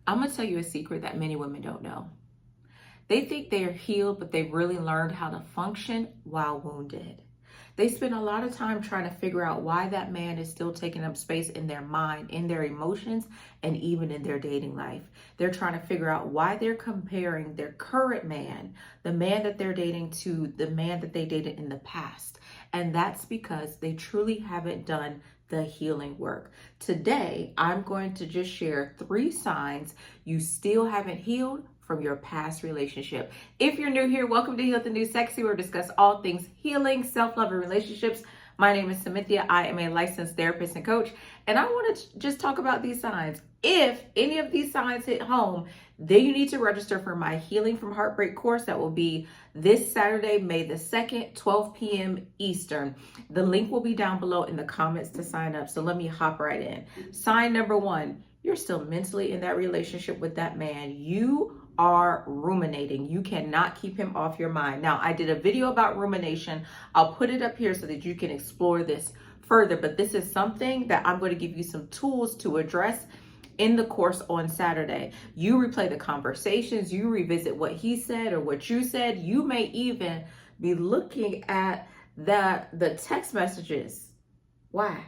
I'm going to tell you a secret that many women don't know. They think they are healed, but they've really learned how to function while wounded. They spend a lot of time trying to figure out why that man is still taking up space in their mind, in their emotions, and even in their dating life. They're trying to figure out why they're comparing their current man, the man that they're dating, to the man that they dated in the past. And that's because they truly haven't done the healing work. Today, I'm going to just share 3 signs you still haven't healed from your past relationship. If you're new here, welcome to Heal the New Sexy, where we discuss all things healing, self-love, and relationships. My name is Samithia. I am a licensed therapist and coach, and I want to just talk about these signs. If any of these signs hit home, then you need to register for my Healing from Heartbreak course that will be this Saturday, May the 2nd, 12 p.m. Eastern. The link will be down below in the comments to sign up. So let me hop right in. Sign number 1, you're still mentally in that relationship with that man. You are ruminating. You cannot keep him off your mind. Now, I did a video about rumination. I'll put it up here so that you can explore this further, but this is something that I'm going to give you some tools to address in the course on Saturday. You replay the conversations, you revisit what he said or what you said. You may even be looking at the text messages. Why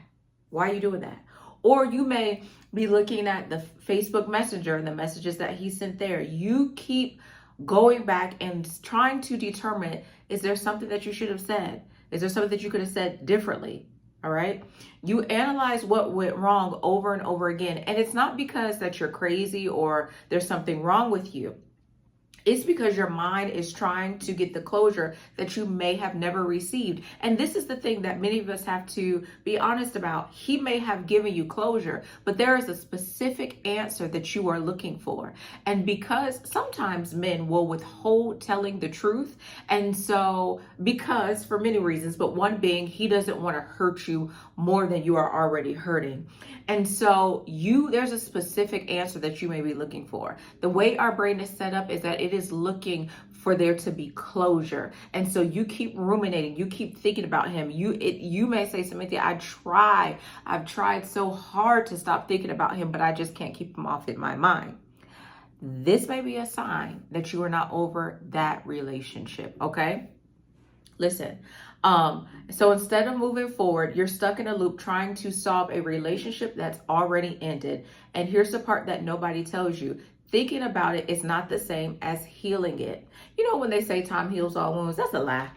are you doing that? Or you may be looking at the Facebook Messenger and the messages that he sent there. You keep going back and trying to determine, is there something that you should have said? Is there something that you could have said differently? All right. You analyze what went wrong over and over again. And it's not because that you're crazy or there's something wrong with you. It's because your mind is trying to get the closure that you may have never received. And this is the thing that many of us have to be honest about. He may have given you closure, but there is a specific answer that you are looking for. And because sometimes men will withhold telling the truth. And so because for many reasons, but one being he doesn't want to hurt you more than you are already hurting. And so there's a specific answer that you may be looking for. The way our brain is set up is that it is looking for there to be closure. And so you keep ruminating, you keep thinking about him. You may say, Samantha, I've tried so hard to stop thinking about him, but I just can't keep him off in my mind. This may be a sign that you are not over that relationship, okay? Listen, so instead of moving forward, you're stuck in a loop trying to solve a relationship that's already ended. And here's the part that nobody tells you. Thinking about it is not the same as healing it. You know, when they say time heals all wounds, that's a lie.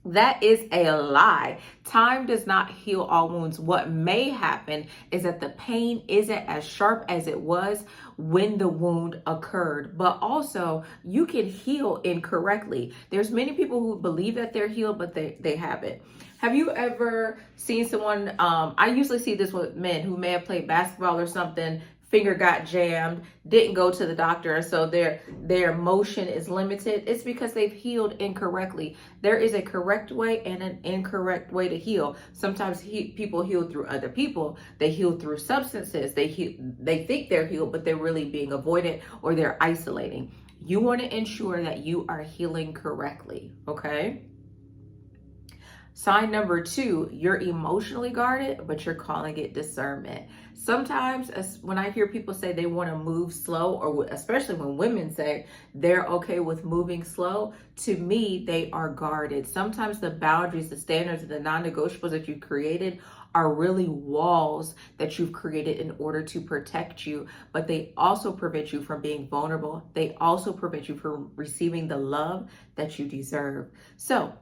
That is a lie. Time does not heal all wounds. What may happen is that the pain isn't as sharp as it was when the wound occurred, but also you can heal incorrectly. There's many people who believe that they're healed, but they haven't. Have you ever seen someone, I usually see this with men who may have played basketball or something, finger got jammed, didn't go to the doctor, so their motion is limited. It's because they've healed incorrectly. There is a correct way and an incorrect way to heal. Sometimes people heal through other people. They heal through substances. They think they're healed, but they're really being avoidant or they're isolating. You want to ensure that you are healing correctly, okay? Sign number 2, you're emotionally guarded, but you're calling it discernment. Sometimes when I hear people say they want to move slow, or especially when women say they're okay with moving slow, to me, they are guarded. Sometimes the boundaries, the standards, and the non-negotiables that you created are really walls that you've created in order to protect you, but they also prevent you from being vulnerable. They also prevent you from receiving the love that you deserve. So,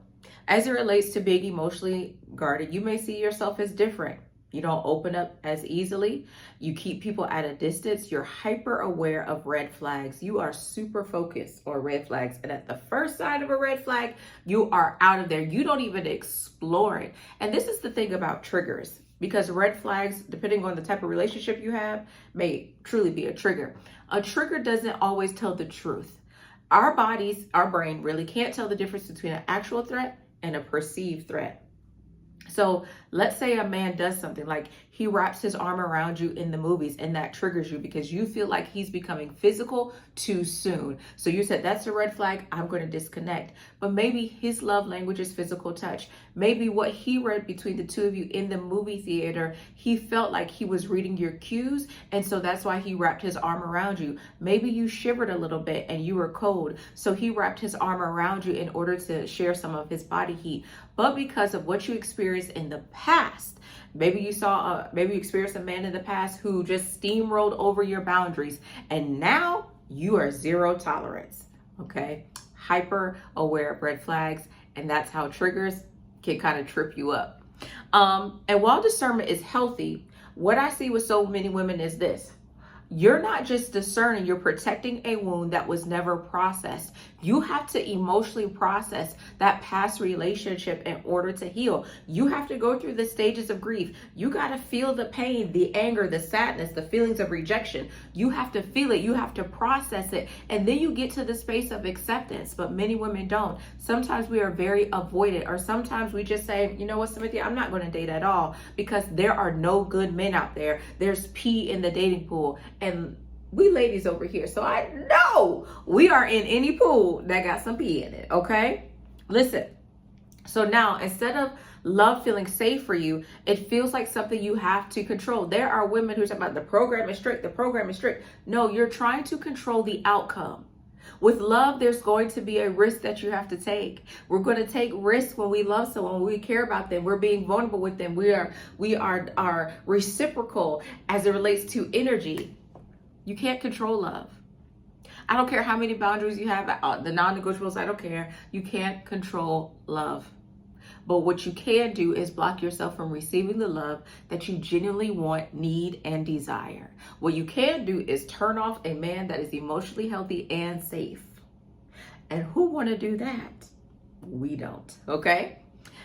as it relates to being emotionally guarded, you may see yourself as different. You don't open up as easily. You keep people at a distance. You're hyper aware of red flags. You are super focused on red flags. And at the first sign of a red flag, you are out of there. You don't even explore it. And this is the thing about triggers, because red flags, depending on the type of relationship you have, may truly be a trigger. A trigger doesn't always tell the truth. Our brain really can't tell the difference between an actual threat and a perceived threat. So let's say a man does something like He wraps his arm around you in the movies, and that triggers you because you feel like he's becoming physical too soon. So you said, that's a red flag, I'm going to disconnect. But maybe his love language is physical touch. Maybe what he read between the two of you in the movie theater, he felt like he was reading your cues, and so that's why he wrapped his arm around you. Maybe you shivered a little bit and you were cold, so he wrapped his arm around you in order to share some of his body heat. But because of what you experienced in the past, maybe you experienced a man in the past who just steamrolled over your boundaries, and now you are zero tolerance. Okay, hyper aware of red flags, and that's how triggers can kind of trip you up. And while discernment is healthy, what I see with so many women is this: you're not just discerning, you're protecting a wound that was never processed. You have to emotionally process that past relationship in order to heal. You have to go through the stages of grief. You got to feel the pain, the anger, the sadness, the feelings of rejection. You have to feel it. You have to process it. And then you get to the space of acceptance. But many women don't. Sometimes we are very avoidant, or sometimes we just say, you know what, Cynthia, I'm not going to date at all because there are no good men out there. There's pee in the dating pool. And we ladies over here, so I know we are in any pool that got some pee in it, okay? Listen, so now instead of love feeling safe for you, it feels like something you have to control. There are women who talk about the program is strict, the program is strict. No, you're trying to control the outcome. With love, there's going to be a risk that you have to take. We're going to take risks when we love someone, when we care about them. We're being vulnerable with them. We are reciprocal as it relates to energy. You can't control love. I don't care how many boundaries you have, the non-negotiables, I don't care. You can't control love. But what you can do is block yourself from receiving the love that you genuinely want, need, and desire. What you can do is turn off a man that is emotionally healthy and safe. And who want to do that? We don't, okay?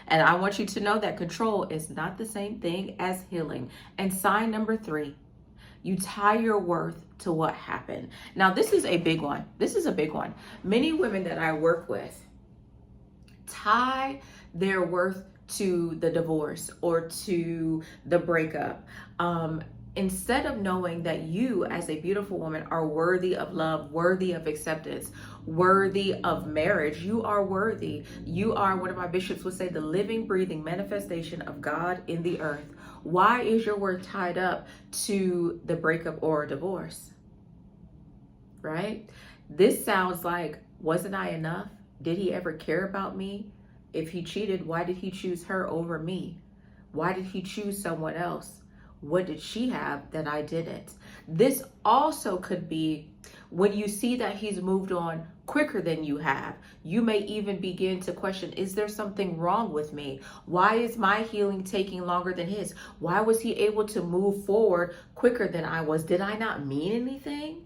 And I want you to know that control is not the same thing as healing. And sign number 3, you tie your worth to what happened. Now, this is a big one. This is a big one. Many women that I work with tie their worth to the divorce or to the breakup. Instead of knowing that you as a beautiful woman are worthy of love, worthy of acceptance, worthy of marriage. You are worthy. You are, one of my bishops would say, the living, breathing manifestation of God in the earth. Why is your worth tied up to the breakup or divorce? Right? This sounds like, wasn't I enough? Did he ever care about me? If he cheated, why did he choose her over me? Why did he choose someone else? What did she have that I didn't? This also could be when you see that he's moved on quicker than you have. You may even begin to question, is there something wrong with me? Why is my healing taking longer than his? Why was he able to move forward quicker than I was? Did I not mean anything?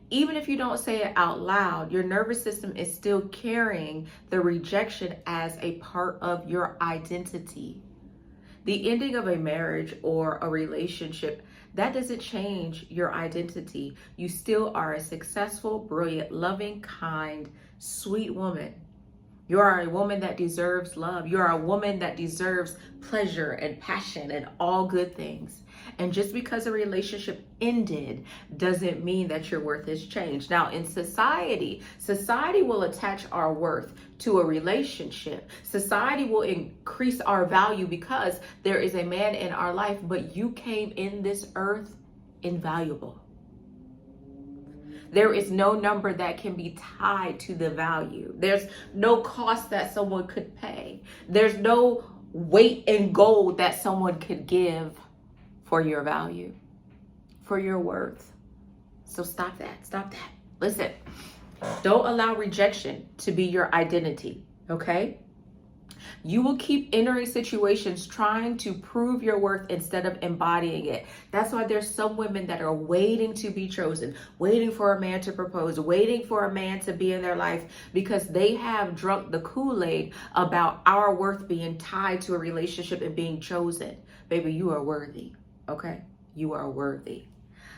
Even if you don't say it out loud, your nervous system is still carrying the rejection as a part of your identity. The ending of a marriage or a relationship, that doesn't change your identity. You still are a successful, brilliant, loving, kind, sweet woman. You are a woman that deserves love. You are a woman that deserves pleasure and passion and all good things. And just because a relationship ended doesn't mean that your worth has changed. Now, in society will attach our worth to a relationship. Society will increase our value because there is a man in our life, but you came in this earth invaluable. There is no number that can be tied to the value. There's no cost that someone could pay. There's no weight in gold that someone could give for your value, for your worth. So stop that. Stop that. Listen, don't allow rejection to be your identity, okay? You will keep entering situations trying to prove your worth instead of embodying it. That's why there's some women that are waiting to be chosen, waiting for a man to propose, waiting for a man to be in their life because they have drunk the Kool-Aid about our worth being tied to a relationship and being chosen. Baby, you are worthy, okay? You are worthy.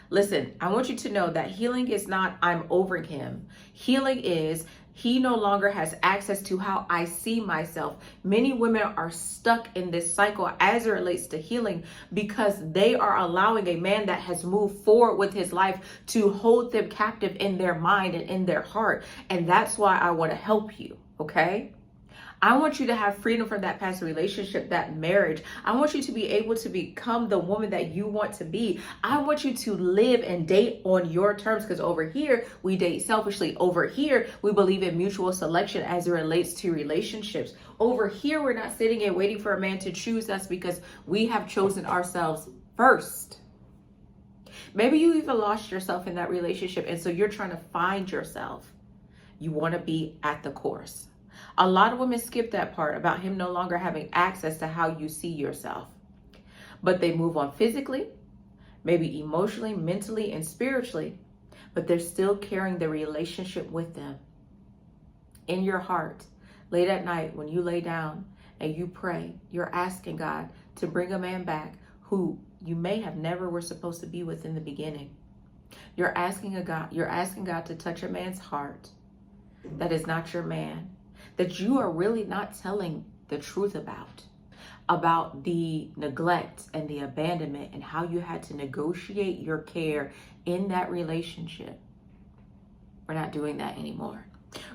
Listen, I want you to know that healing is not I'm over him. Healing is He no longer has access to how I see myself. Many women are stuck in this cycle as it relates to healing because they are allowing a man that has moved forward with his life to hold them captive in their mind and in their heart. And that's why I want to help you, okay? I want you to have freedom from that past relationship, that marriage. I want you to be able to become the woman that you want to be. I want you to live and date on your terms, because over here, we date selfishly. Over here, we believe in mutual selection as it relates to relationships. Over here, we're not sitting and waiting for a man to choose us because we have chosen ourselves first. Maybe you even lost yourself in that relationship, and so you're trying to find yourself. You want to be at the course. A lot of women skip that part about him no longer having access to how you see yourself. But they move on physically, maybe emotionally, mentally, and spiritually, but they're still carrying the relationship with them. In your heart, late at night when you lay down and you pray, you're asking God to bring a man back who you may have never were supposed to be with in the beginning. You're asking God to touch a man's heart that is not your man, that you are really not telling the truth about the neglect and the abandonment and how you had to negotiate your care in that relationship. We're not doing that anymore.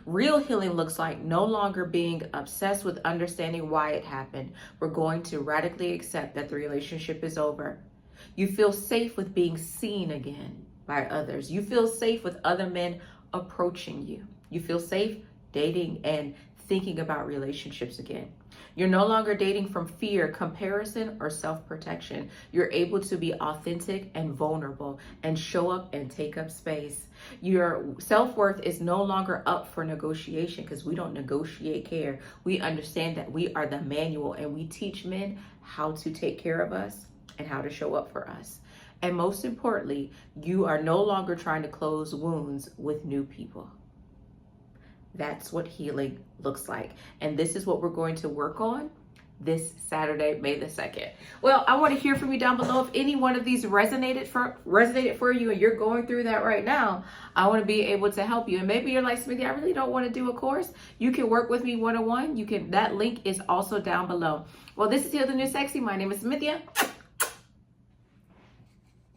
Real healing looks like no longer being obsessed with understanding why it happened. We're going to radically accept that the relationship is over. You feel safe with being seen again by others. You feel safe with other men approaching you. You feel safe dating and thinking about relationships again. You're no longer dating from fear, comparison, or self-protection. You're able to be authentic and vulnerable and show up and take up space. Your self-worth is no longer up for negotiation because we don't negotiate care. We understand that we are the manual and we teach men how to take care of us and how to show up for us. And most importantly, you are no longer trying to close wounds with new people. That's what healing looks like. And this is what we're going to work on this Saturday, May the 2nd. Well, I want to hear from you down below. If any one of these resonated for you and you're going through that right now, I want to be able to help you. And maybe you're like, Smithy, I really don't want to do a course. You can work with me one-on-one. That link is also down below. Well, this is Heal the New Sexy. My name is Smithia.